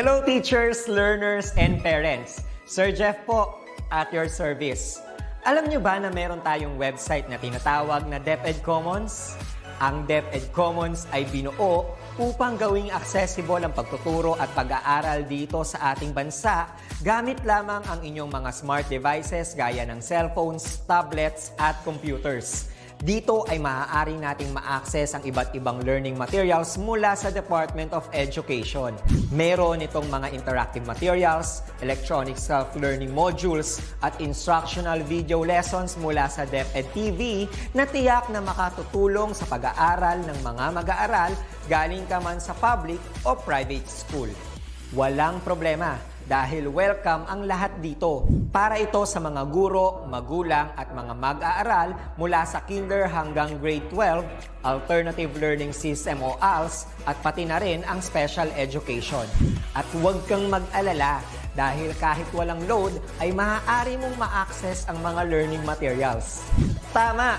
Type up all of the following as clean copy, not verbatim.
Hello teachers, learners, and parents. Sir Jeff po, at your service. Alam nyo ba na meron tayong website na tinatawag na DepEd Commons? Ang DepEd Commons ay binuo upang gawing accessible ang pagtuturo at pag-aaral dito sa ating bansa gamit lamang ang inyong mga smart devices gaya ng cellphones, tablets, at computers. Dito ay maaari nating ma-access ang iba't ibang learning materials mula sa Department of Education. Meron itong mga interactive materials, electronic self-learning modules, at instructional video lessons mula sa DepEd TV na tiyak na makatutulong sa pag-aaral ng mga mag-aaral galing ka man sa public o private school. Walang problema dahil welcome ang lahat dito. Para ito sa mga guro, magulang at mga mag-aaral mula sa kinder hanggang grade 12, alternative learning system o ALS, at pati na rin ang special education. At huwag kang mag-alala dahil kahit walang load ay maaari mong ma-access ang mga learning materials. Tama,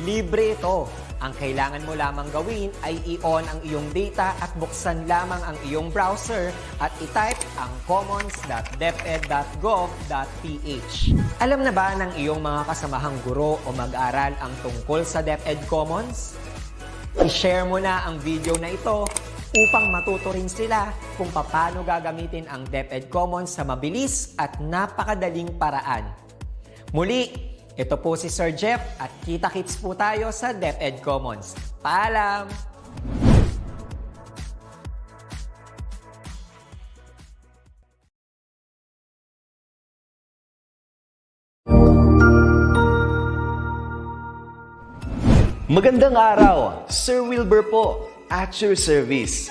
libre ito. Ang kailangan mo lamang gawin ay i-on ang iyong data at buksan lamang ang iyong browser at i-type ang commons.deped.gov.ph. Alam na ba ng iyong mga kasamahang guro o mag-aral ang tungkol sa DepEd Commons? I-share mo na ang video na ito upang matuto rin sila kung paano gagamitin ang DepEd Commons sa mabilis at napakadaling paraan. Muli, ito po si Sir Jeff at kita-kits po tayo sa DepEd Commons. Paalam! Magandang araw, Sir Wilbur po, at your service.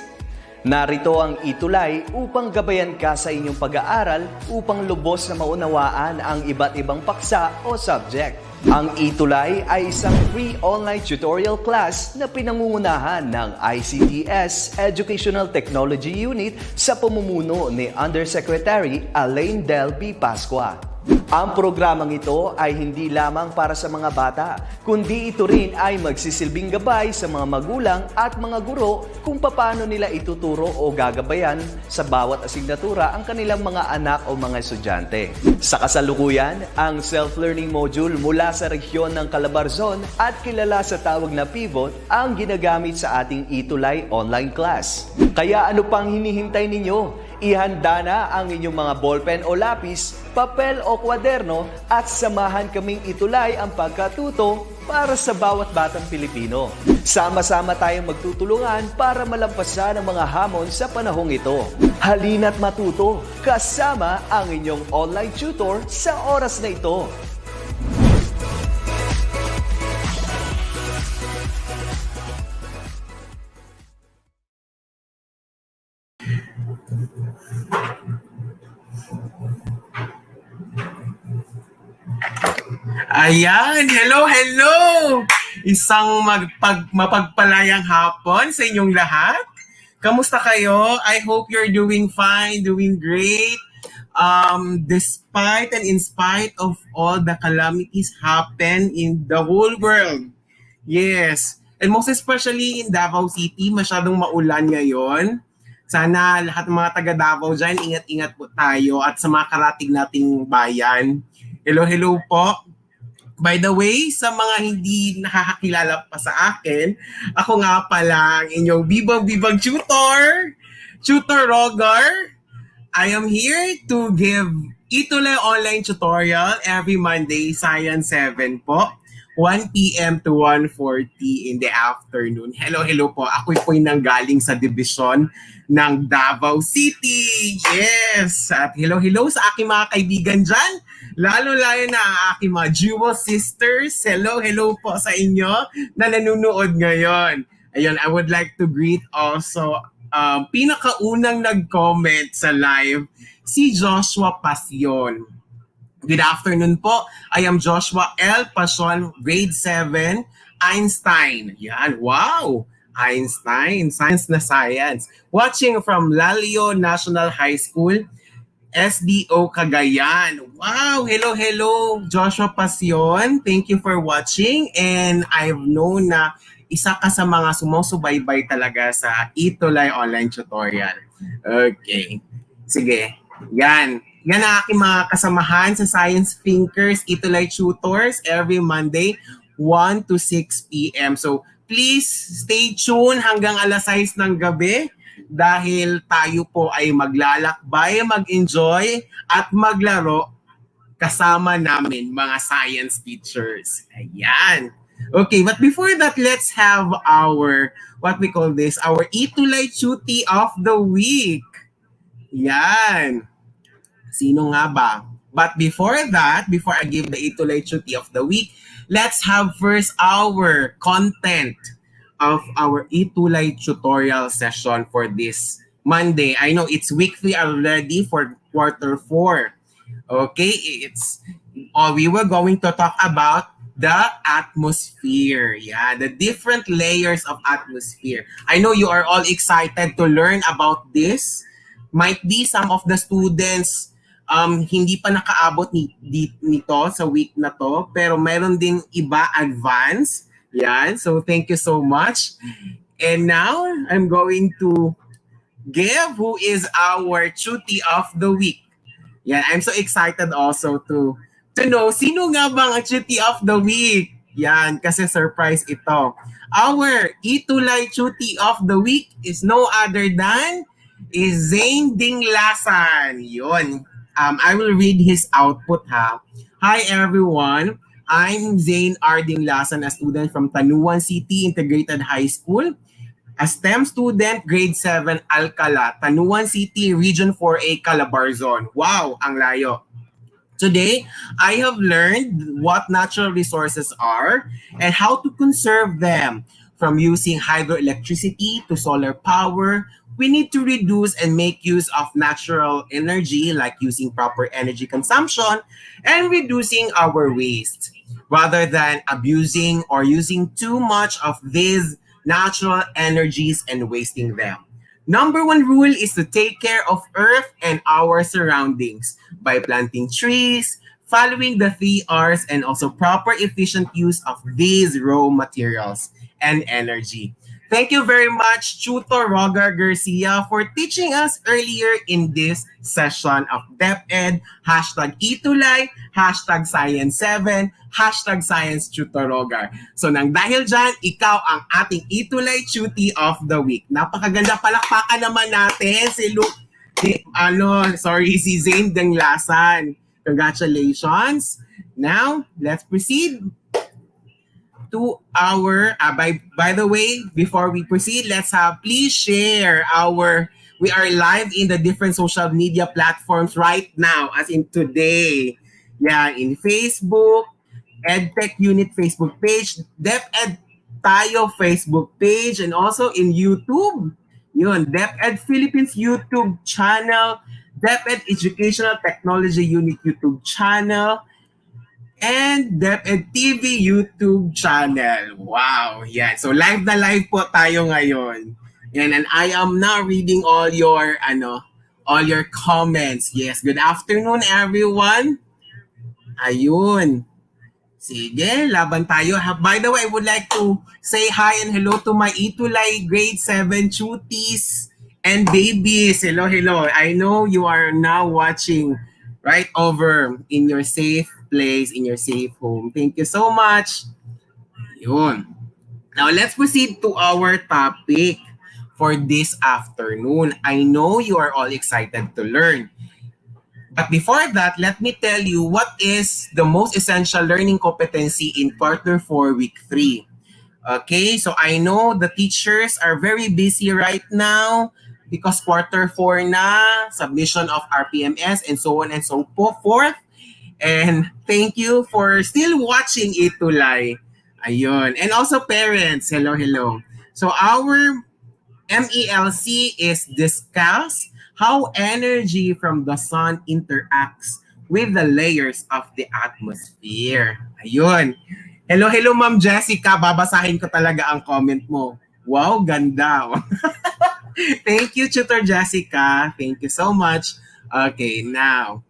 Narito ang ETUlay upang gabayan ka sa inyong pag-aaral upang lubos na maunawaan ang iba't ibang paksa o subject. Ang ETUlay ay isang free online tutorial class na pinangungunahan ng DepEd Educational Technology Unit sa pamumuno ni Undersecretary Elaine Del B. Pascua. Ang programang ito ay hindi lamang para sa mga bata, kundi ito rin ay magsisilbing gabay sa mga magulang at mga guro kung paano nila ituturo o gagabayan sa bawat asignatura ang kanilang mga anak o mga estudyante. Sa kasalukuyan, ang self-learning module mula sa rehiyon ng Calabarzon at kilala sa tawag na pivot ang ginagamit sa ating ETUlay online class. Kaya ano pang hinihintay ninyo? Ihanda na ang inyong mga ballpen o lapis, papel o kwaderno at samahan kaming itulay ang pagkatuto para sa bawat batang Pilipino. Sama-sama tayong magtutulungan para malampasan ang mga hamon sa panahong ito. Halina't matuto kasama ang inyong online tutor sa oras na ito. Ayan, hello! Isang mapagpalayang hapon sa inyong lahat. Kamusta kayo? I hope you're doing fine, doing great. Despite and in spite of all the calamities happen in the whole world. Yes, and most especially in Davao City, masyadong maulan ngayon. Sana lahat ng mga taga Davao dyan, ingat-ingat po tayo at sa mga karating nating bayan. Hello po. By the way, sa mga hindi nakakakilala pa sa akin, ako nga pala ang inyong bibang tutor, Tutor Rogar. I am here to give ETUlay online tutorial every Monday, Science 7 po. 1 p.m. to 1:40 in the afternoon. Hello po. Ako po'y nanggaling sa division ng Davao City. Yes! At hello sa aking mga kaibigan dyan. Lalo-lalo na ang aking mga dual sisters. Hello po sa inyo na nanonood ngayon. Ayun, I would like to greet also pinakaunang nag-comment sa live, si Joshua Pasion. Good afternoon po. I am Joshua L. Pasion, grade 7, Einstein. Yan, wow! Einstein, science na science. Watching from Lalio National High School, SDO Cagayan. Wow! Hello, Joshua Pasion. Thank you for watching. And I've known na isa ka sa mga sumusubaybay talaga sa ETUlay online tutorial. Okay. Sige. Yan. Yan ang aking mga kasamahan sa Science Thinkers, ETUlay Tutors every Monday, 1 to 6 p.m. So, please stay tuned hanggang alas 6 ng gabi dahil tayo po ay maglalakbay, mag-enjoy at maglaro kasama namin mga science teachers. Ayan. Okay, but before that, let's have our, what we call this, our ETUlay Cutie of the Week. Yan. Sino nga ba? But before that, before I give the ETUlay Cutie of the Week, let's have first our content of our ETUlay tutorial session for this Monday. I know it's week 3 already for quarter 4. Okay, we were going to talk about the atmosphere. Yeah, the different layers of atmosphere. I know you are all excited to learn about this. Might be some of the students hindi pa nakaabot nito sa week na to, pero meron din iba advance. Yan, so thank you so much. And now, I'm going to give who is our Cutie of the Week. Yan, I'm so excited also to know sino nga bang ang Cutie of the Week. Yan, kasi surprise ito. Our ETUlay Cutie of the Week is no other than Zane Dinglasan. Yun. I will read his output ha. Hi everyone. I'm Zane R. Dinglasan, a student from Tanuan City Integrated High School. A STEM student, grade 7, Alcala, Tanuan City, Region 4A, Calabarzon. Wow, ang layo. Today, I have learned what natural resources are and how to conserve them. From using hydroelectricity to solar power, we need to reduce and make use of natural energy like using proper energy consumption and reducing our waste rather than abusing or using too much of these natural energies and wasting them. Number 1 rule is to take care of Earth and our surroundings by planting trees, following the 3 R's, and also proper efficient use of these raw materials and energy. Thank you very much, Tutor Roger Garcia, for teaching us earlier in this session of DepEd, #ETUlay, #Science7, #Science Tutor Roger. So nang dahil dyan, ikaw ang ating ETUlay Cutie of the Week. Napakaganda, palakpakan naman natin si si Zane Dinglasan. Congratulations. Now, let's proceed to our by the way, before we proceed, let's please share we are live in the different social media platforms right now, as in today. Yeah, in Facebook, Edtech Unit Facebook page, DepEd Tayo Facebook page, and also in YouTube. Yun, DepEd Philippines YouTube channel, DepEd Educational Technology Unit YouTube channel, and DepEd TV YouTube channel. Wow, yan. So live na live po tayo ngayon. Yan, and I am now reading all your comments. Yes, good afternoon everyone. Ayun. Sige, laban tayo. By the way, I would like to say hi and hello to my ETUlay grade 7 cuties and babies. Hello, hello. I know you are now watching right over in your safe place, in your safe home. Thank you so much. Yun. Now, let's proceed to our topic for this afternoon. I know you are all excited to learn. But before that, let me tell you what is the most essential learning competency in quarter 4, week 3. Okay, so I know the teachers are very busy right now because quarter 4 na, submission of RPMS and so on and so forth. And thank you for still watching ETUlay. Ayun. And also parents, hello, hello. So our MELC is discuss how energy from the sun interacts with the layers of the atmosphere. Ayun. Hello, hello Ma'am Jessica. Babasahin ko talaga ang comment mo. Wow, ganda. Thank you, Tutor Jessica. Thank you so much. Okay, now,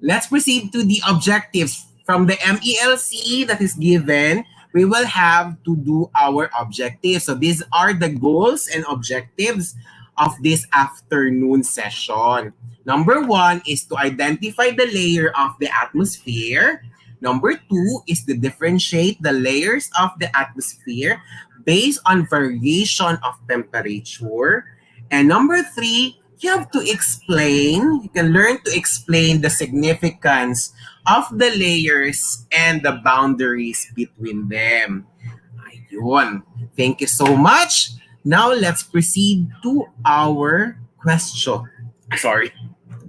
let's proceed to the objectives. From the MELC that is given, we will have to do our objectives. So these are the goals and objectives of this afternoon session. Number 1 is to identify the layer of the atmosphere. Number 2 is to differentiate the layers of the atmosphere based on variation of temperature. And number 3, you can learn to explain the significance of the layers and the boundaries between them. Ayun. Thank you so much. Now let's proceed to our question. Sorry.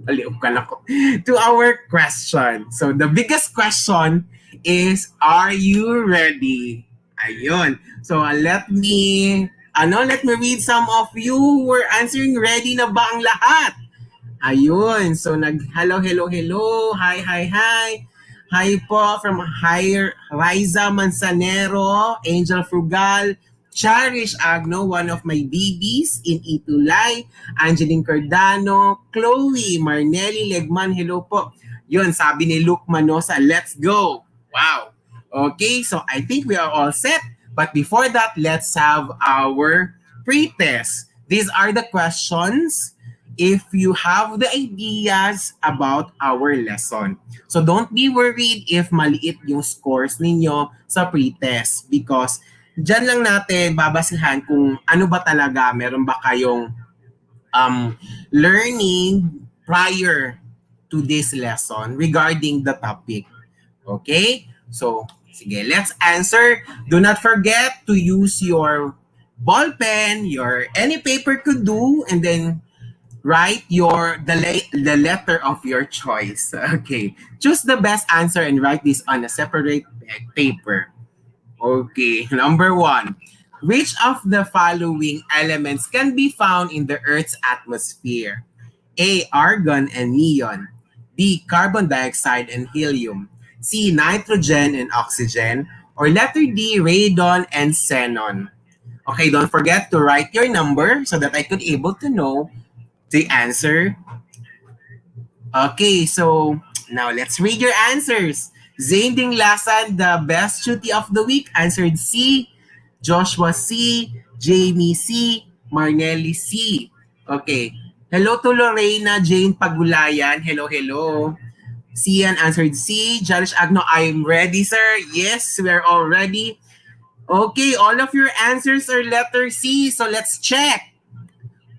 To our question. So the biggest question is, are you ready? Ayun. So let me read some of you who were answering. Ready na ba ang lahat? Ayun. So hello. Hi. Hi po from Riza Manzanero, Angel Frugal, Cherish Agno, one of my babies in ETUlay, Angeline Cardano, Chloe, Marnelli Legman, hello po. Yun, sabi ni Luke Manosa, let's go. Wow. Okay, so I think we are all set. But before that, let's have our pre-test. These are the questions if you have the ideas about our lesson. So don't be worried if maliit yung scores ninyo sa pre-test because dyan lang natin babasihan kung ano ba talaga, meron ba kayong learning prior to this lesson regarding the topic. Okay? So, sige, let's answer. Do not forget to use your ball pen, your any paper could do, and then write the letter of your choice. Okay. Choose the best answer and write this on a separate paper. Okay, number 1. Which of the following elements can be found in the Earth's atmosphere? A. Argon and neon. B. Carbon dioxide and helium. C. Nitrogen and oxygen. Or letter D. Radon and xenon. Okay, don't forget to write your number so that I could able to know the answer. Okay, so now let's read your answers. Zane Dinglasan, the best cutie of the week, answered C. Joshua C. Jamie C. Marnelli C. Okay. Hello to Lorena Jane Pagulayan. Hello. Cian answered C. Jarish Agno, I'm ready, sir. Yes, we're all ready. Okay, all of your answers are letter C. So let's check.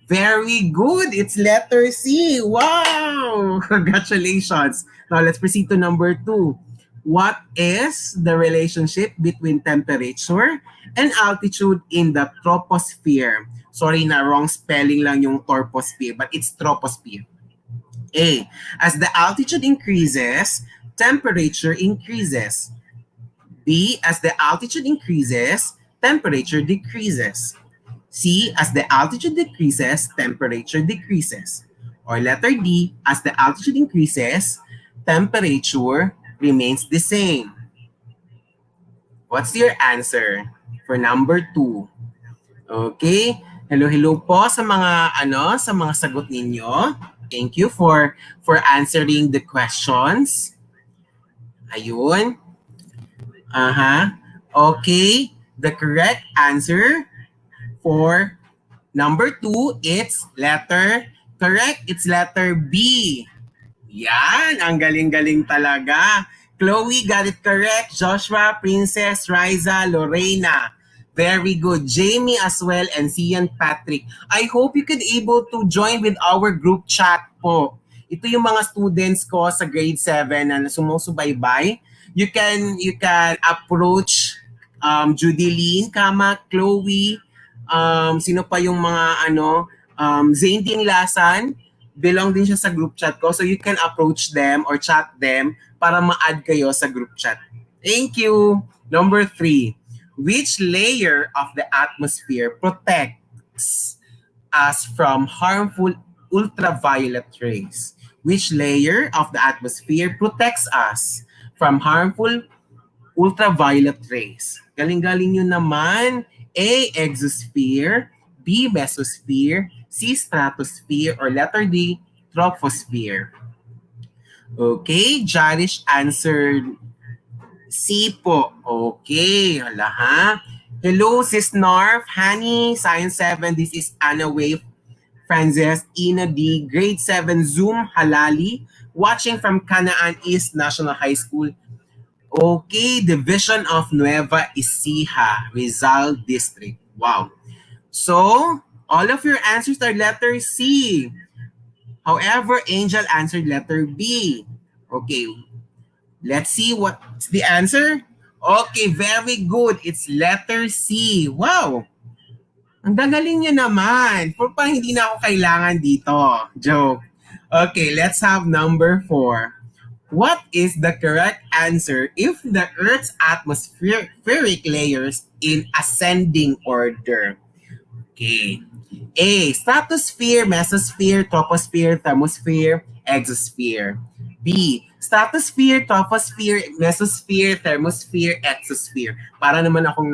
Very good. It's letter C. Wow. Congratulations. Now let's proceed to number 2. What is the relationship between temperature and altitude in the troposphere? Sorry na, wrong spelling lang yung troposphere, but it's troposphere. A. As the altitude increases, temperature increases. B. As the altitude increases, temperature decreases. C. As the altitude decreases, temperature decreases. Or letter D. As the altitude increases, temperature remains the same. What's your answer for number 2? Okay. Hello po sa mga sa mga sagot ninyo. Thank you for answering the questions. Ayun. Okay. The correct answer for number 2, it's letter B. Yan, ang galing-galing talaga. Chloe got it correct. Joshua, Princess, Riza, Lorena. Very good. Jamie as well and Cian Patrick. I hope you could able to join with our group chat po. Ito yung mga students ko sa grade 7 na sumusubaybay. You can approach Judy Kama, Chloe, sino pa yung mga Zane Dinglasan, belong din siya sa group chat ko. So you can approach them or chat them para ma-add kayo sa group chat. Thank you. Number 3. Which layer of the atmosphere protects us from harmful ultraviolet rays? Which layer of the atmosphere protects us from harmful ultraviolet rays? Galing-galing nyo naman. A. Exosphere. B. Mesosphere. C. Stratosphere. Or letter D. Troposphere. Okay. Jarish answered C po. Okay. Hala ha. Hello, Sis Narf. Honey, Science 7. This is Anna Wave Frances, Ina D, Grade 7 Zoom Halali, watching from Canaan East National High School. Okay, Division of Nueva Ecija, Rizal District. Wow. So, all of your answers are letter C. However, Angel answered letter B. Okay, let's see what's the answer. Okay, very good. It's letter C. Wow. Ang gagaling niyo naman. For pa hindi na ako kailangan dito. Joke. Okay, let's have number 4. What is the correct answer if the Earth's atmospheric layers in ascending order? Okay. A. Stratosphere, Mesosphere, Troposphere, Thermosphere, Exosphere. B. Stratosphere, Troposphere, Mesosphere, Thermosphere, Exosphere. Para naman akong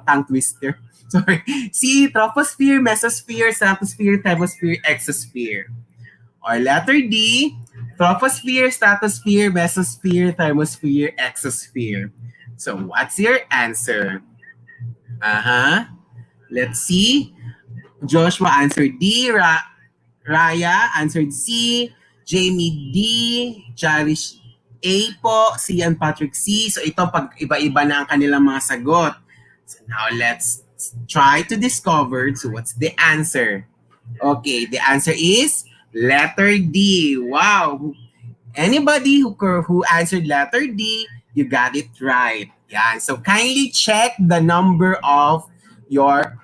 tongue twister. Sorry. C. Troposphere, Mesosphere, Stratosphere, Thermosphere, Exosphere. Or letter D. Troposphere, Stratosphere, Mesosphere, Thermosphere, Exosphere. So what's your answer? Let's see. Joshua answered D. Raya answered C. Jamie D. Cherish A po. C and Patrick C. So ito pag iba-iba na ang kanilang mga sagot. So now let's try to discover so what's the answer. Okay, the answer is letter D. Wow. Anybody who answered letter D, you got it right. Yeah. So kindly check the number of your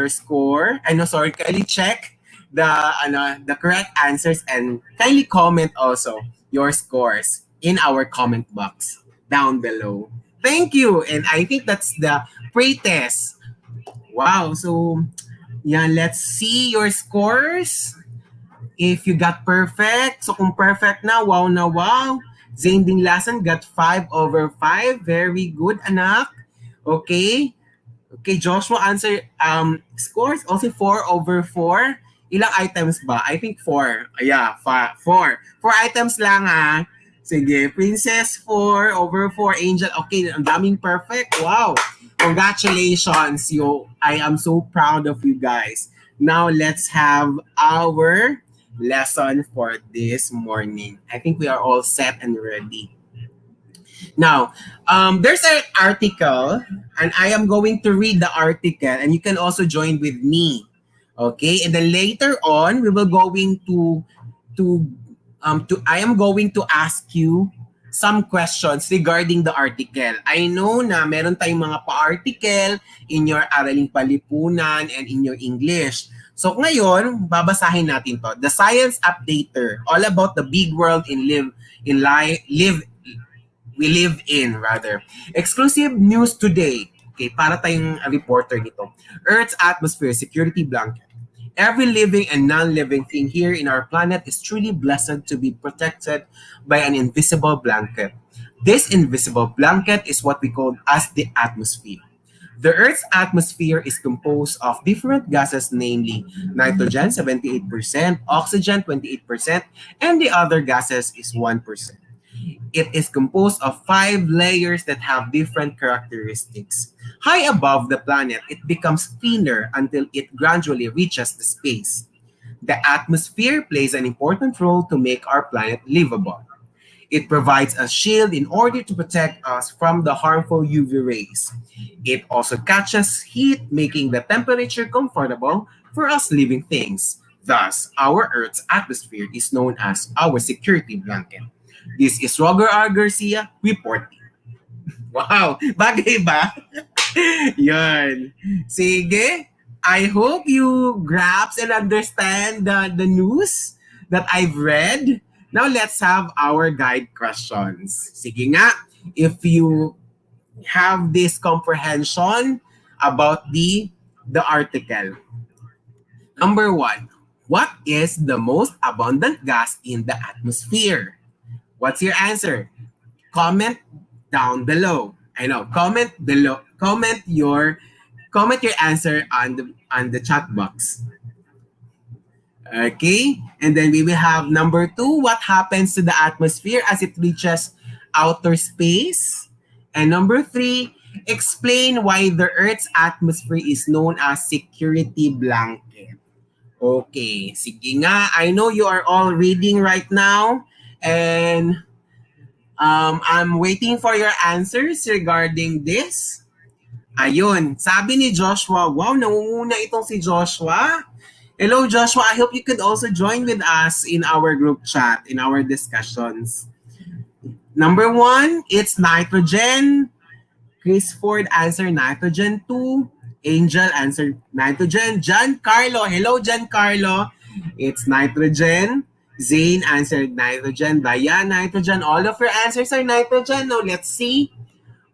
score. Kindly check the correct answers and kindly comment also your scores in our comment box down below. Thank you. And I think that's the pre-test. Wow. So yeah, let's see your scores. If you got perfect, so kung perfect na, wow na wow. Zane Dinglasan got 5/5. Very good, anak. Okay. Okay, Joshua answer scores also 4/4. Ilang items ba? I think 4. Yeah, 4. 4 items lang ah. Sige, Princess 4/4, Angel. Okay, ang daming perfect. Wow. Congratulations. I am so proud of you guys. Now let's have our lesson for this morning. I think we are all set and ready. Now, there's an article, and I am going to read the article, and you can also join with me. Okay, and then later on, we will going I am going to ask you some questions regarding the article. I know na meron tayong mga pa-article in your Araling Palipunan and in your English. So ngayon, babasahin natin to. The Science Updater, all about the big world we live in. Exclusive news today. Okay, para tayong reporter nito. Earth's atmosphere security blanket. Every living and non-living thing here in our planet is truly blessed to be protected by an invisible blanket. This invisible blanket is what we call as the atmosphere. The Earth's atmosphere is composed of different gases, namely nitrogen 78%, oxygen 28%, and the other gases is 1%. It is composed of 5 layers that have different characteristics. High above the planet, it becomes thinner until it gradually reaches the space. The atmosphere plays an important role to make our planet livable. It provides a shield in order to protect us from the harmful UV rays. It also catches heat, making the temperature comfortable for us living things. Thus, our Earth's atmosphere is known as our security blanket. This is Roger R. Garcia reporting. Wow! Bagay ba? Yan. Sige. I hope you grasp and understand the news that I've read. Now let's have our guide questions. Sige nga. If you have this comprehension about the article. Number 1. What is the most abundant gas in the atmosphere? What's your answer? Comment down below. I know. Comment below. Comment your answer on the chat box. Okay? And then we will have number 2. What happens to the atmosphere as it reaches outer space? And number 3, Explain why the Earth's atmosphere is known as security blanket. Okay, sige nga. I know you are all reading right now and I'm waiting for your answers regarding this. Ayun, sabi ni Joshua, wow, nangunguna itong si Joshua. Hello Joshua, I hope you could also join with us in our group chat, in our discussions. Number 1, it's nitrogen. Chris Ford answered nitrogen 2. Angel answered nitrogen. Giancarlo, hello Giancarlo. It's nitrogen. Zane answered nitrogen. Diane, nitrogen. All of your answers are nitrogen. Now let's see.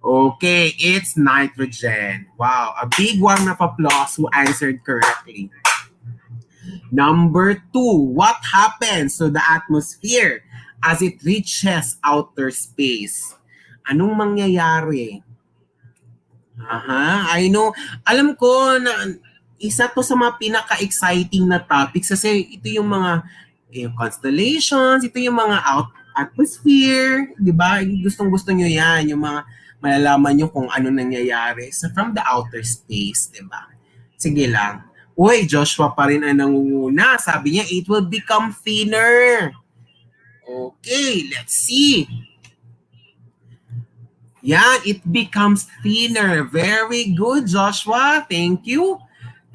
Okay, it's nitrogen. Wow, a big round of applause who answered correctly. Number 2, what happens to the atmosphere as it reaches outer space? Anong mangyayari? Aha, I know. Alam ko na isa to sa mga pinaka-exciting na topics kasi ito yung mga constellations, ito yung mga atmosphere, di ba? Gustong-gusto nyo yan, yung mga malalaman nyo kung ano nangyayari from the outer space, di ba? Sige lang. Uy, Joshua pa rin ang nangunguna. Sabi niya, it will become thinner. Okay, let's see. Yan, it becomes thinner. Very good, Joshua. Thank you.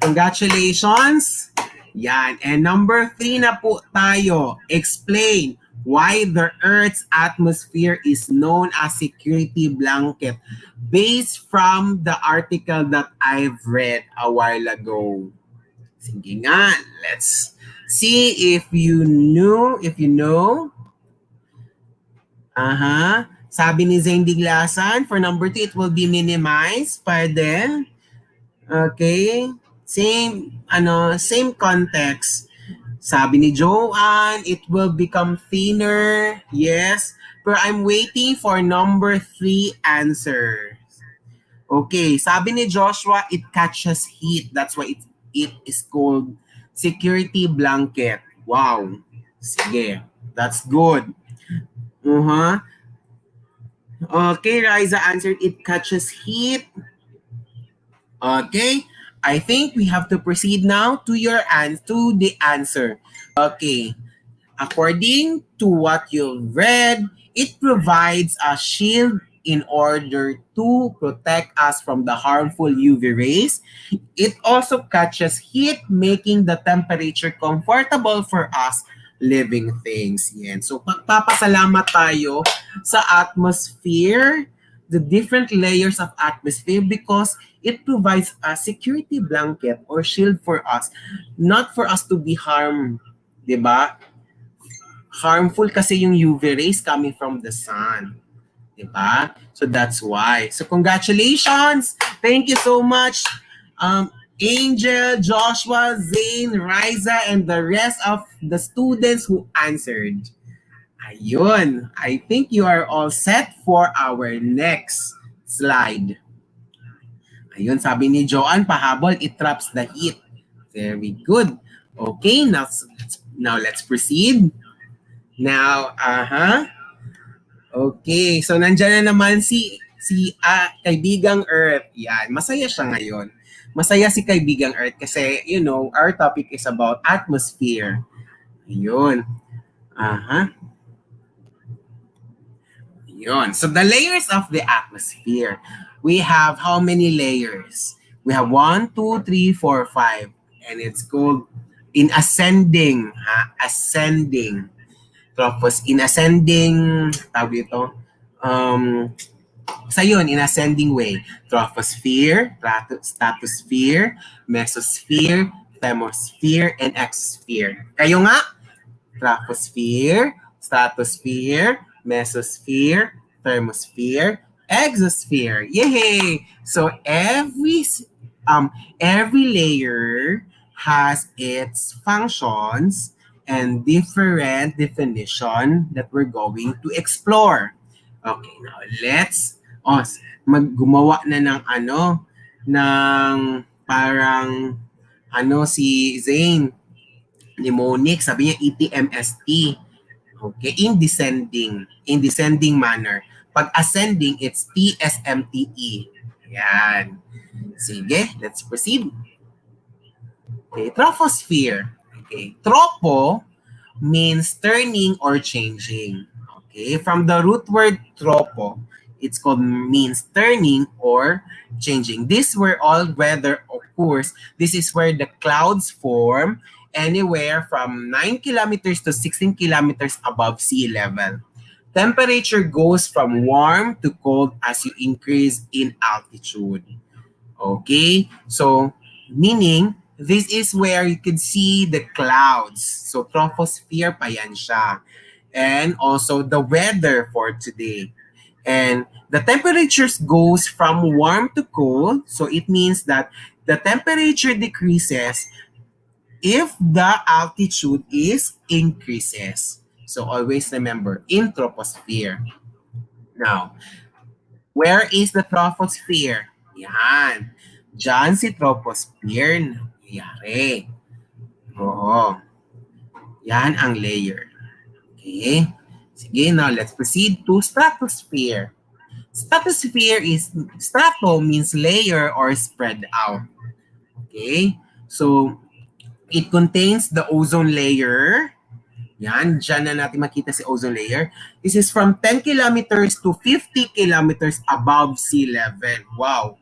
Congratulations. Yan. And number 3 na po tayo. Explain why the Earth's atmosphere is known as security blanket based from the article that I've read a while ago. Sige nga, let's see if you know. Sabi ni Zane Diglasan, for number 2, it will be minimized. Pwede. Okay. Same context. Sabi ni Joanne, it will become thinner. Yes. Pero I'm waiting for number 3 answer. Okay. Sabi ni Joshua, it catches heat. That's why it is called security blanket. Wow. Sige. That's good. Okay, Riza answered it catches heat. Okay. I think we have to proceed now to the answer. Okay. According to what you've read, it provides a shield in order to protect us from the harmful UV rays. It also catches heat, making the temperature comfortable for us living things. Yan. So, pagpapasalamat tayo sa atmosphere, the different layers of atmosphere, because it provides a security blanket or shield for us, not for us to be harmed. Diba? Harmful kasi yung UV rays coming from the sun. Diba? So that's why. So congratulations! Thank you so much, Angel, Joshua, Zane, Riza, and the rest of the students who answered. Ayun. I think you are all set for our next slide. Ayun, sabi ni Joanne, pahabol, it traps the heat. Very good. Okay, now let's proceed. Now, okay, so nandiyan na naman si Kaibigang Earth. Yan, masaya siya ngayon. Masaya si Kaibigang Earth kasi, our topic is about atmosphere. Ayun. Ayun. So the layers of the atmosphere. We have how many layers? We have 1, 2, 3, 4, 5. And it's called in ascending. Ascending. Tapos in ascending, tawag ito, in ascending way. Thermosphere, Stratosphere, Mesosphere, Thermosphere, and Exosphere. Kayo nga? Thermosphere, Stratosphere, Mesosphere, Thermosphere, Exosphere. Yay! So every layer has its functions and different definition that we're going to explore. Okay, now let's gumawa na ng parang si Zane ni Monique, sabi niya ETMST. Okay, in descending manner. Pag ascending, it's TSMTE. Yan. Sige, let's proceed. Okay, troposphere. Okay, tropo means turning or changing. Okay, from the root word tropo, it's called means turning or changing. This where all weather occurs. This is where the clouds form anywhere from 9 kilometers to 16 kilometers above sea level. Temperature goes from warm to cold as you increase in altitude. Okay? So, meaning, this is where you can see the clouds. So, troposphere pa yan siya. And also the weather for today. And the temperatures goes from warm to cold. So, it means that the temperature decreases if the altitude is increases. So, always remember, in troposphere. Now, where is the troposphere? Yan. Diyan si troposphere nangyayari. Oo. Yan ang layer. Okay. Sige, now let's proceed to stratosphere. Stratosphere is, strato means layer or spread out. Okay. So, it contains the ozone layer. Yan, dyan na natin makita si ozone layer. This is from 10 kilometers to 50 kilometers above sea level. Wow.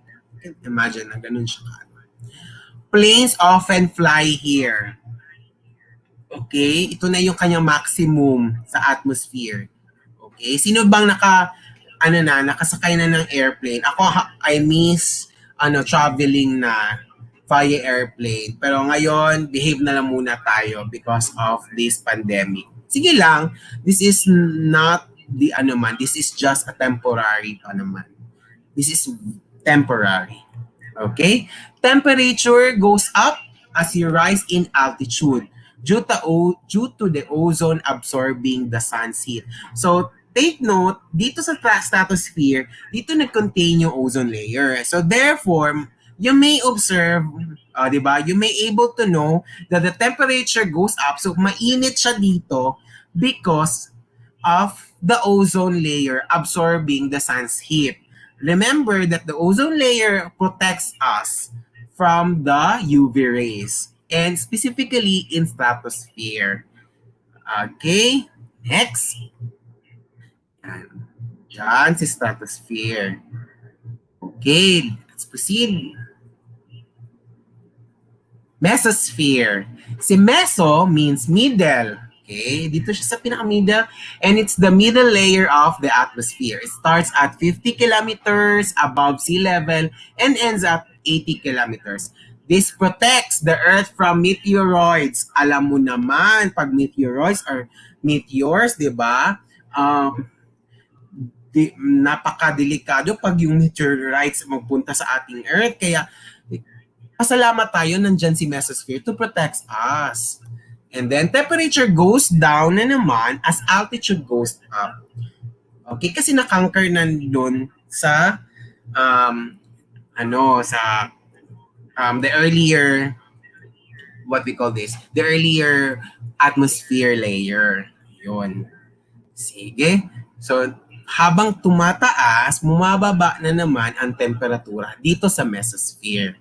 Imagine na ganun siya. Planes often fly here. Okay? Ito na yung kanyang maximum sa atmosphere. Okay? Sino bang nakasakay na ng airplane? Ako, I miss traveling na via airplane. Pero ngayon, behave na lang muna tayo because of this pandemic. Sige lang, this is not this is just a temporary This is temporary. Okay? Temperature goes up as you rise in altitude due to the ozone absorbing the sun's heat. So, take note, dito sa stratosphere, dito nag-contain yung ozone layer. So, therefore, you may observe, di ba? You may able to know that the temperature goes up. So, mainit siya dito because of the ozone layer absorbing the sun's heat. Remember that the ozone layer protects us from the UV rays and specifically in stratosphere. Okay, next. Diyan si stratosphere. Okay, let's proceed. Mesosphere. Si meso means middle. Okay, dito siya sa pinaka-middle and it's the middle layer of the atmosphere. It starts at 50 kilometers above sea level and ends at 80 kilometers. This protects the Earth from meteoroids. Alam mo naman, pag meteoroids or meteors, di ba? Napakadelikado pag yung meteorites magpunta sa ating Earth. Kaya, pasalamat tayo, nandyan si Mesosphere to protect us. And then, temperature goes down na naman as altitude goes up. Okay? Kasi na-conquer na doon sa, the earlier, what we call this, the earlier atmosphere layer. Yun. Sige. So, habang tumataas, bumababa na naman ang temperatura dito sa mesosphere.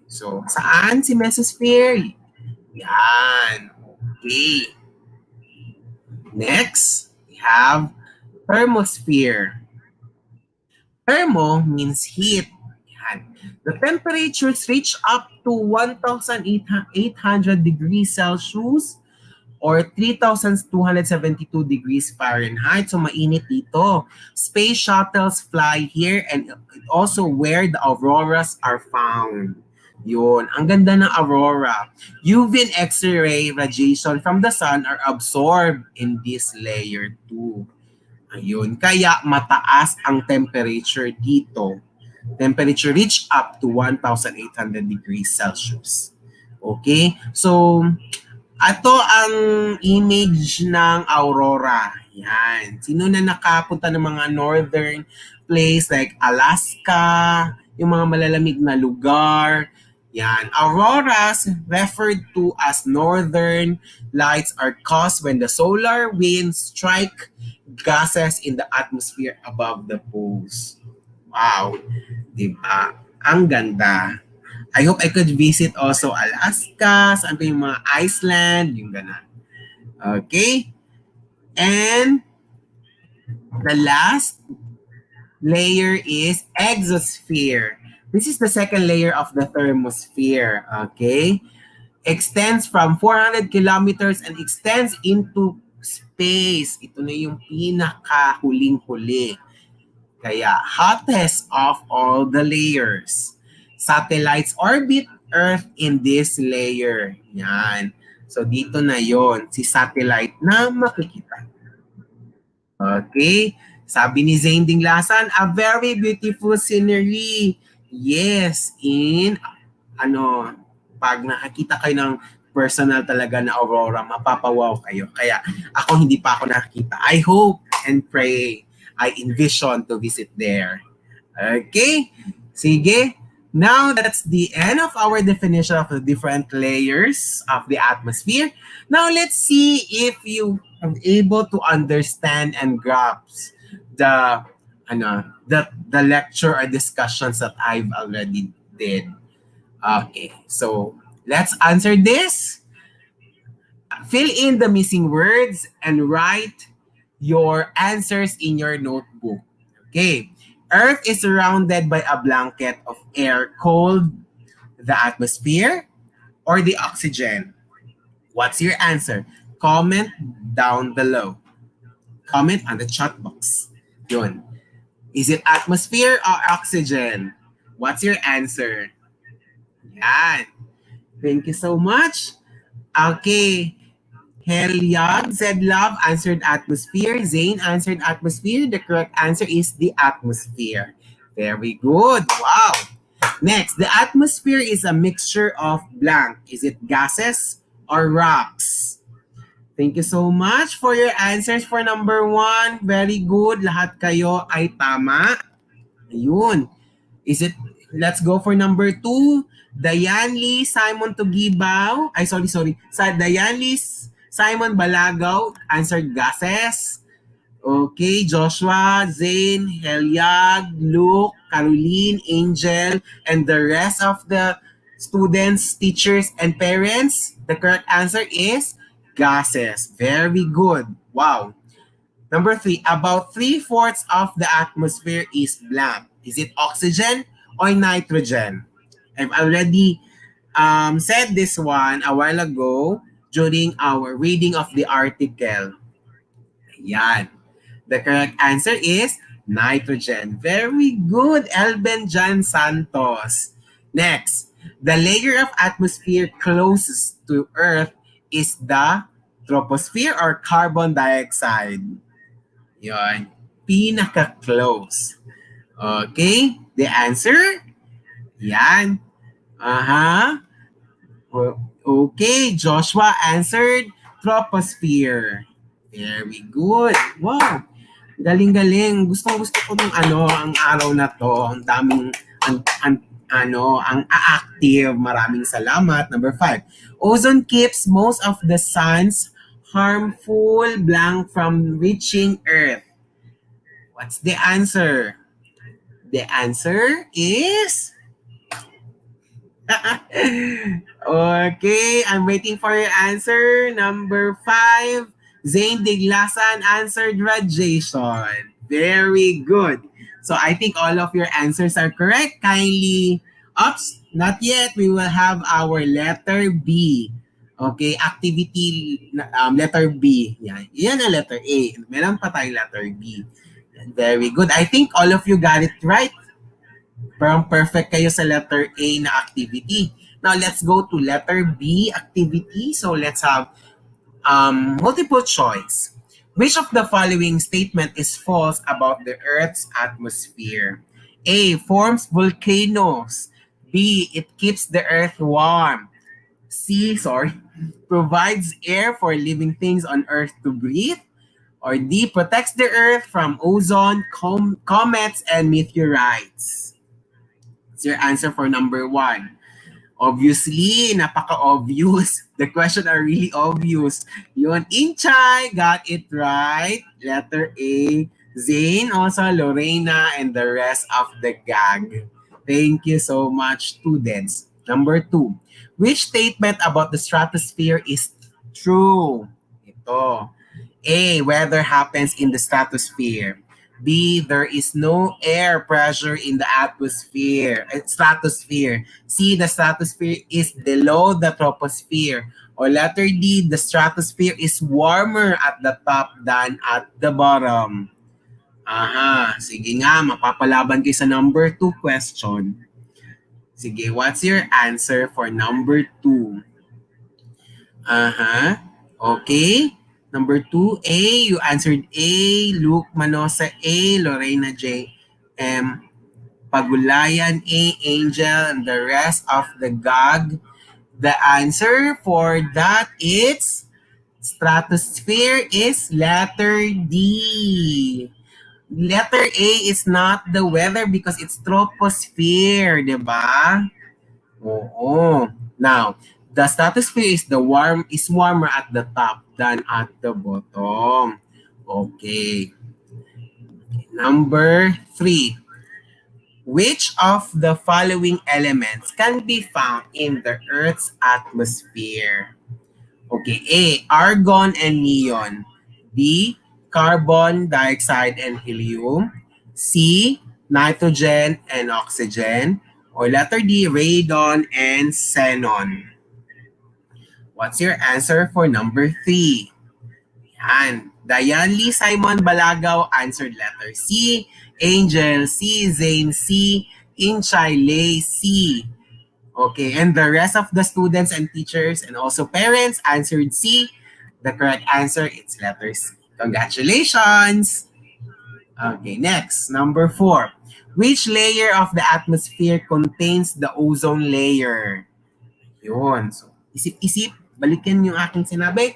So, saan si mesosphere? Yan. Okay. Next, we have thermosphere. Thermo means heat. Yan. The temperatures reach up to 1,800 degrees Celsius or 3,272 degrees Fahrenheit. So, mainit dito. Space shuttles fly here and also where the auroras are found. Yun. Ang ganda ng aurora. UV and X-ray radiation from the sun are absorbed in this layer 2. Ayun. Kaya mataas ang temperature dito. Temperature reach up to 1,800 degrees Celsius. Okay? So, ito ang image ng aurora. Yan. Sino na nakapunta ng mga northern place like Alaska, yung mga malalamig na lugar. Yan. Auroras, referred to as northern lights, are caused when the solar winds strike gases in the atmosphere above the poles. Wow. Diba? Ang ganda. I hope I could visit also Alaska, saan pa yung mga Iceland, yung gana. Okay? And the last layer is Exosphere. This is the second layer of the Thermosphere. Okay? Extends from 400 kilometers and extends into space. Ito na yung pinaka-huling-huli. Kaya hottest of all the layers. Satellites orbit Earth in this layer. Yan. So dito na yon si satellite na makikita. Okay. Sabi ni Zane Dinglasan, a very beautiful scenery. Yes, in pag nakakita kayo ng personal talaga na aurora, mapapawaw kayo. Kaya ako hindi pa ako nakakita. I hope and pray, I envision to visit there. Okay? Sige. Now that's the end of our definition of the different layers of the atmosphere. Now let's see if you are able to understand and grasp the the lecture or discussions that I've already did. Okay, so let's answer this. Fill in the missing words and write your answers in your notebook. Okay, Earth is surrounded by a blanket of air called the atmosphere or the oxygen. What's your answer? Comment down below. Comment on the chat box. Yun. Is it atmosphere or oxygen? What's your answer? Yan. Thank you so much. Okay. Helyag said love, answered atmosphere. Zane answered atmosphere. The correct answer is the atmosphere. Very good. Wow. Next, the atmosphere is a mixture of blank. Is it gases or rocks? Thank you so much for your answers for number 1. Very good. Lahat kayo ay tama. Ayun. Is it, let's go for number 2. Diane Lee, Simon Tugibaw. Ay, sorry. Diane Lee, Simon Balagaw answered gases. Okay, Joshua, Zane, Helyag, Luke, Caroline, Angel, and the rest of the students, teachers, and parents. The correct answer is gases. Very good. Wow. Number 3, about 3/4 of the atmosphere is blank. Is it oxygen or nitrogen? I've already said this one a while ago during our reading of the article. Yan. The correct answer is nitrogen. Very good, Elben Jan Santos. Next, the layer of atmosphere closest to Earth is the troposphere or carbon dioxide. Yan. Pinaka-close. Okay, the answer? Yan. Okay, Joshua answered troposphere. Very good. Wow. Galing-galing. Gusto ko ng ang araw na to. Ang daming ang active. Maraming salamat. Number 5. Ozone keeps most of the sun's harmful blank from reaching Earth. What's the answer? The answer is okay, I'm waiting for your answer. Number 5, Zane Diglasan answered radiation. Very good. So I think all of your answers are correct. Kindly, oops, not yet. We will have our letter B. Okay, activity letter B. Yan ang letter A. Meron pa tayong letter B. Very good. I think all of you got it right. Parang perfect kayo sa letter A na activity. Now, let's go to letter B activity. So, let's have multiple choice. Which of the following statement is false about the Earth's atmosphere? A. Forms volcanoes. B. It keeps the Earth warm. C. Provides air for living things on Earth to breathe. Or D. Protects the Earth from ozone, comets, and meteorites. What's your answer for number 1? Obviously, napaka-obvious. The question are really obvious. Yun, Inchay got it right. Letter A. Zane, also Lorena, and the rest of the gang. Thank you so much, students. Number 2. Which statement about the stratosphere is true? Ito. A. Weather happens in the stratosphere. B. There is no air pressure in the stratosphere. C. The stratosphere is below the troposphere. Or letter D. The stratosphere is warmer at the top than at the bottom. Aha, sige nga, mapapalaban kayo sa number 2 question. Sige, what's your answer for number 2? Aha, okay. Number 2, A, you answered A. Luke Manosa, A. Lorena J. M. Pagulayan, A. Angel, and the rest of the GAG. The answer for that is stratosphere is letter D. Letter A is not the weather because it's troposphere, di ba? Oo. Now, the stratosphere is warmer at the top than at the bottom. Okay. Number 3. Which of the following elements can be found in the Earth's atmosphere? Okay, A, argon and neon. B, carbon dioxide and helium. C, nitrogen and oxygen. Or letter D, radon and xenon. What's your answer for number 3? Yan. Diane Lee Simon Balagaw answered letter C. Angel C. Zane C. ETUlay C. Okay, and the rest of the students and teachers and also parents answered C. The correct answer is letter C. Congratulations! Okay, next, number 4. Which layer of the atmosphere contains the ozone layer? Yun. So, isip-isip, balikan yung aking sinabi.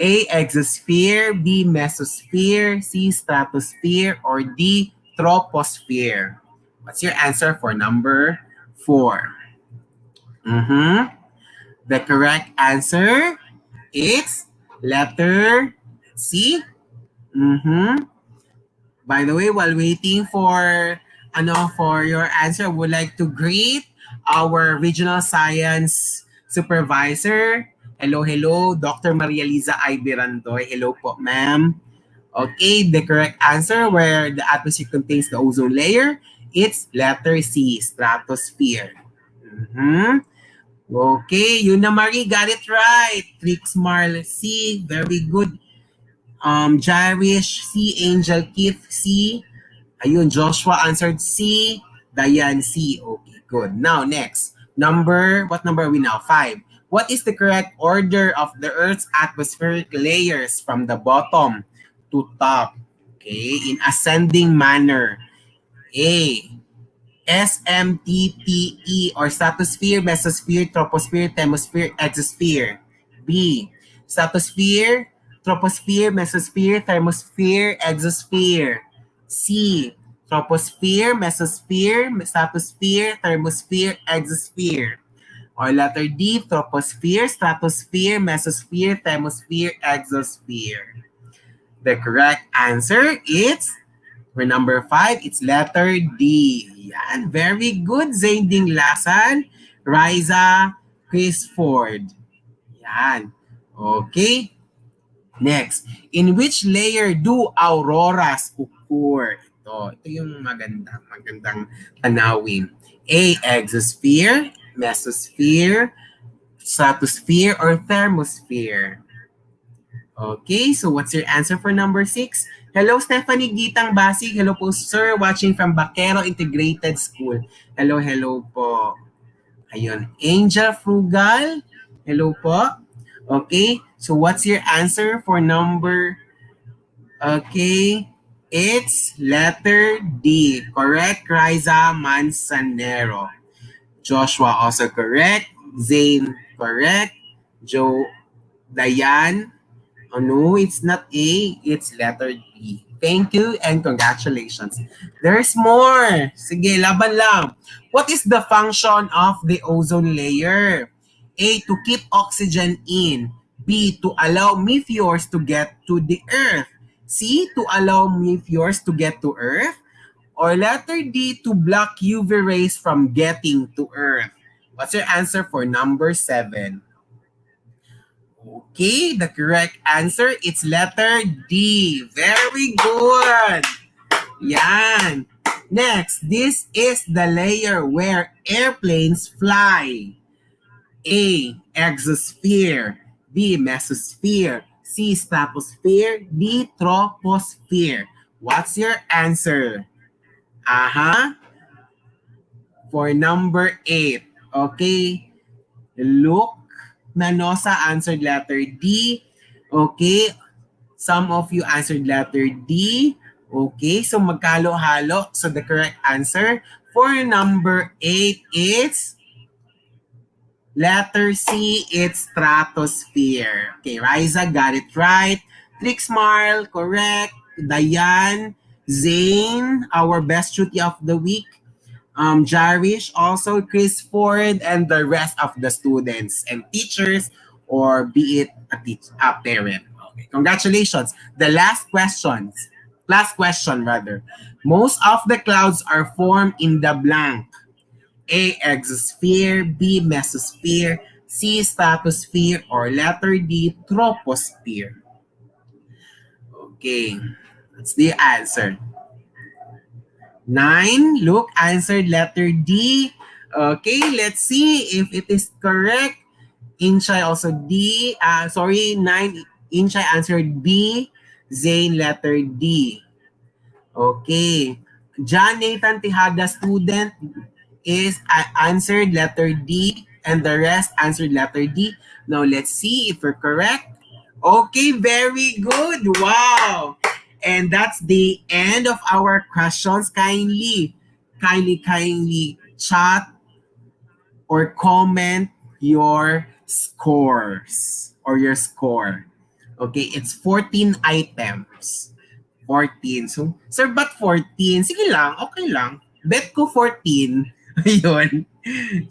A, exosphere, B, mesosphere, C, stratosphere, or D, troposphere. What's your answer for number 4? The correct answer is letter C. By the way, while waiting for your answer, I would like to greet our regional science supervisor. Hello, Dr. Maria Liza Ibirandoy. Hello po, ma'am. Okay, the correct answer where the atmosphere contains the ozone layer, it's letter C, stratosphere. Okay, Yuna Marie got it right. Trix Marl C, very good. Jarish C, Angel Keith C. Ayun, Joshua answered C, Diane C. Okay, good. Now, next. What number are we now? 5. What is the correct order of the Earth's atmospheric layers from the bottom to top? Okay, in ascending manner. A, SMTTE or stratosphere, mesosphere, troposphere, thermosphere, exosphere. B, stratosphere, troposphere, mesosphere, thermosphere, exosphere. C, troposphere, mesosphere, stratosphere, thermosphere, exosphere. Or letter D, troposphere, stratosphere, mesosphere, thermosphere, exosphere. The correct answer is, for number 5, it's letter D. Yan, very good, Zane Dinglasan, Riza, Chris Ford. Yan. Okay. Next, in which layer do auroras occur? Ito yung magandang tanawin. A, exosphere, mesosphere, stratosphere, or thermosphere? Okay, so what's your answer for number 6? Hello, Stephanie Gitang Basig. Hello po, sir, watching from Baquero Integrated School. Hello po. Ayun, Angel Frugal. Hello po. Okay, so what's your answer for number... Okay, it's letter D. Correct, Riza Manzanero. Joshua also correct. Zane correct. Diane. Oh no, it's not A. It's letter D. Thank you and congratulations. There's more. Sige, laban lang. What is the function of the ozone layer? A, to keep oxygen in. B, to allow meteors to get to the Earth. C, to allow meteors to get to Earth? Or letter D, to block UV rays from getting to Earth? What's your answer for number 7? Okay, the correct answer is letter D. Very good. Yan. Next, this is the layer where airplanes fly. A, Exosphere. B, Mesosphere. C, Stratosphere. D, Troposphere. What's your answer? For number 8. Okay. Look, Nanosa answered letter D. Okay. Some of you answered letter D. Okay. So magkalo-halo. So the correct answer for number 8 is letter C. It's Stratosphere. Okay. Riza got it right. Trixmarl, correct. Dayan, Zane, our best cutie of the week. Jarish, also Chris Ford, and the rest of the students and teachers, or be it a parent. Okay, congratulations. The last question rather. Most of the clouds are formed in the blank. A, Exosphere. B, Mesosphere. C, Stratosphere. Or letter D, Troposphere. Okay, that's the answer. 9, Luke answered letter D. Okay, let's see if it is correct. Inchai also D. 9, Inchai answered B. Zane letter D. Okay. John Nathan Tejada student is answered letter D, and the rest answered letter D. Now let's see if we're correct. Okay, very good. Wow. And that's the end of our questions. Kindly chat or comment your scores or your score. Okay, it's 14 items. 14. So, sir, but 14? Sige lang, okay lang. Bet ko 14. Ayun.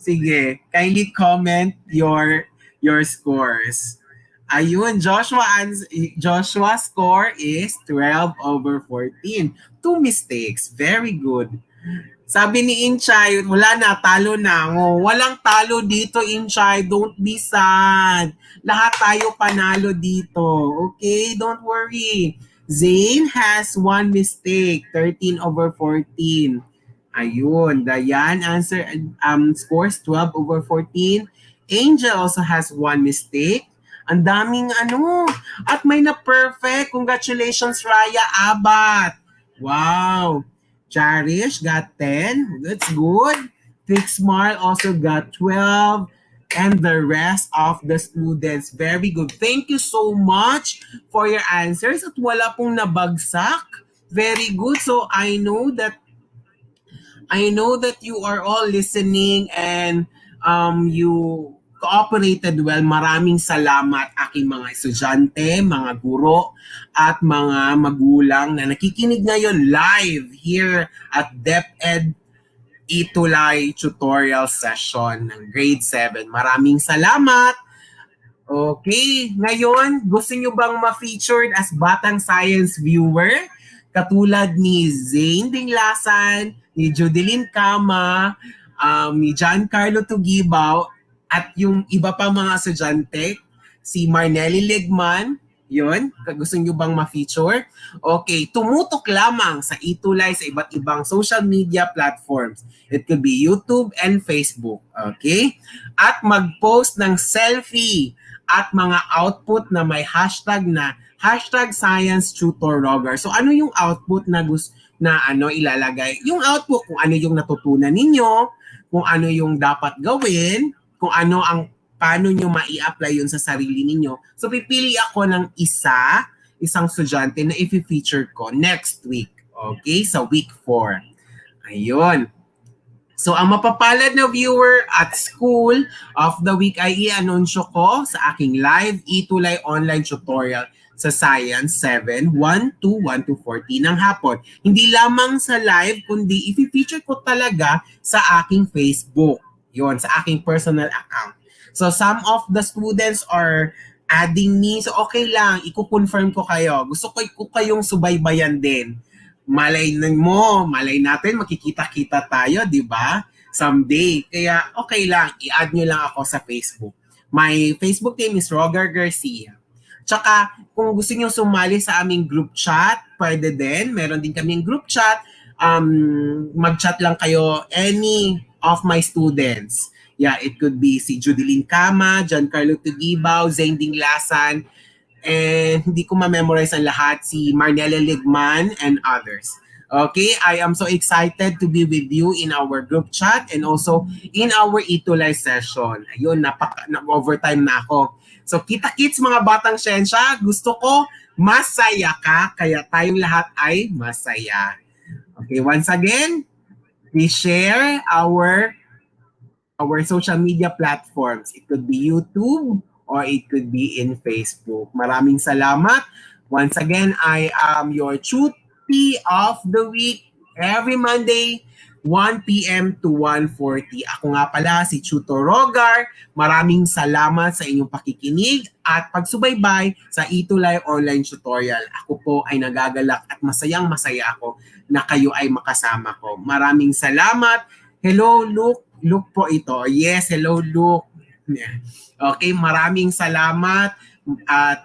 Sige, kindly comment your scores. Ayun, Joshua's score is 12 over 14. 2 mistakes. Very good. Sabi ni Inchay, wala na, talo na. Oh, walang talo dito, Inchay. Don't be sad. Lahat tayo panalo dito. Okay, don't worry. Zane has 1 mistake, 13 over 14. Ayun, Dayan scores 12 over 14. Angel also has 1 mistake. Ang daming at may na-perfect. Congratulations, Raya Abat. Wow. Charish got 10. That's good. Trixmar also got 12. And the rest of the students. Very good. Thank you so much for your answers. At wala pong nabagsak. Very good. So I know that you are all listening and you cooperated well. Maraming salamat aking mga estudyante, mga guro, at mga magulang na nakikinig ngayon live here at DepEd ETUlay tutorial session ng grade 7. Maraming salamat! Okay, ngayon, gusto nyo bang ma-featured as Batang Science viewer? Katulad ni Zane Dinglasan, ni Judeline Kama, ni Giancarlo Tugibaw, at yung iba pa mga estudyante, si Marnelly Legman, yun, gusto nyo bang ma-feature? Okay, tumutok lamang sa ETUlay sa iba't ibang social media platforms. It could be YouTube and Facebook. Okay? At mag-post ng selfie at mga output na may hashtag na #ScienceTutorRoger. So ano yung output na ilalagay? Yung output kung ano yung natutunan ninyo, kung ano yung dapat gawin, kung paano nyo mai-apply yun sa sarili ninyo. So pipili ako ng isang estudyante na i-feature ko next week. Okay? Sa week 4. Ayun. So ang mapapalad na viewer at school of the week ay i-anunsyo ko sa aking live ETUlay online tutorial sa Science 7, 1 to 14 ng hapon. Hindi lamang sa live, kundi i-feature ko talaga sa aking Facebook. Yun, sa aking personal account. So some of the students are adding me. So okay lang, i-confirm ko kayo. Gusto ko kayong subaybayan din. Malay natin, makikita-kita tayo, di ba? Someday. Kaya okay lang, i-add nyo lang ako sa Facebook. My Facebook name is Roger Garcia. Tsaka, kung gusto nyo sumali sa aming group chat, pwede din. Meron din kaming group chat. Mag-chat lang kayo any of my students. Yeah, it could be si Judeline Kama, Giancarlo Tugibaw, Zane Dinglasan, and hindi ko ma-memorize ang lahat, si Marnella Ligman and others. Okay, I am so excited to be with you in our group chat and also in our ETUlay session. Ayun, overtime na ako. So kita-kits mga batang siyensya, gusto ko masaya ka, kaya tayong lahat ay masaya. Okay, once again, please share our social media platforms. It could be YouTube or it could be in Facebook. Maraming salamat. Once again, I am your Chuti of the Week every Monday, 1 p.m. to 1:40. Ako nga pala si Chuto Rogar. Maraming salamat sa inyong pakikinig at pagsubaybay sa ETUlay online tutorial. Ako po ay nagagalak at masayang-masaya ako na kayo ay makasama ko. Maraming salamat. Hello, Luke. Luke po ito. Yes, hello, Luke. Okay, maraming salamat at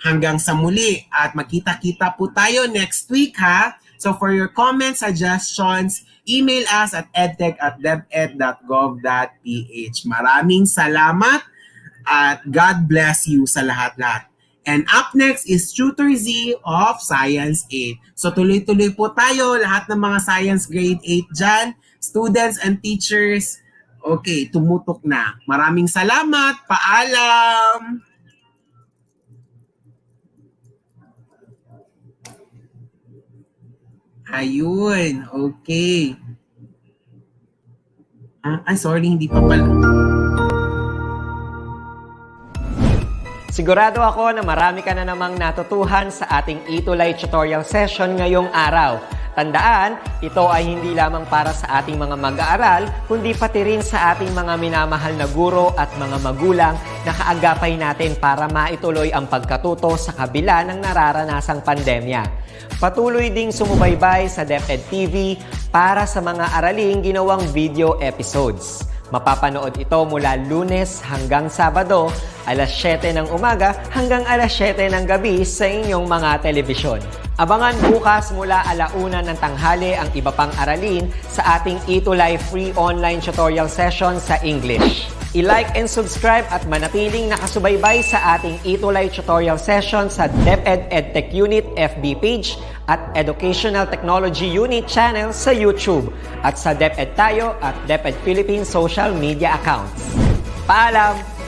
hanggang sa muli. At magkita-kita po tayo next week, ha? So for your comments, suggestions, email us at edtech@deped.gov.ph. Maraming salamat at God bless you sa lahat-lahat. And up next is Tutor Z of Science 8. So tuloy-tuloy po tayo, lahat ng mga Science Grade 8 dyan, students and teachers. Okay, tumutok na. Maraming salamat. Paalam! Ayun, okay. Sorry, hindi pa pala. Sigurado ako na marami ka na namang natutuhan sa ating ETUlay tutorial session ngayong araw. Tandaan, ito ay hindi lamang para sa ating mga mag-aaral, kundi pati rin sa ating mga minamahal na guro at mga magulang na kaagapay natin para maituloy ang pagkatuto sa kabila ng nararanasang pandemya. Patuloy ding sumubaybay sa DepEd TV para sa mga araling ginawang video episodes. Mapapanood ito mula Lunes hanggang Sabado, alas 7 ng umaga hanggang alas 7 ng gabi sa inyong mga telebisyon. Abangan bukas mula 1:00 ng tanghali ang iba pang aralin sa ating ETUlay free online tutorial session sa English. I-like and subscribe at manatiling nakasubaybay sa ating ETUlay tutorial session sa DepEd Edtech Unit FB page at Educational Technology Unit channel sa YouTube at sa DepEd Tayo at DepEd Philippines social media accounts. Paalam!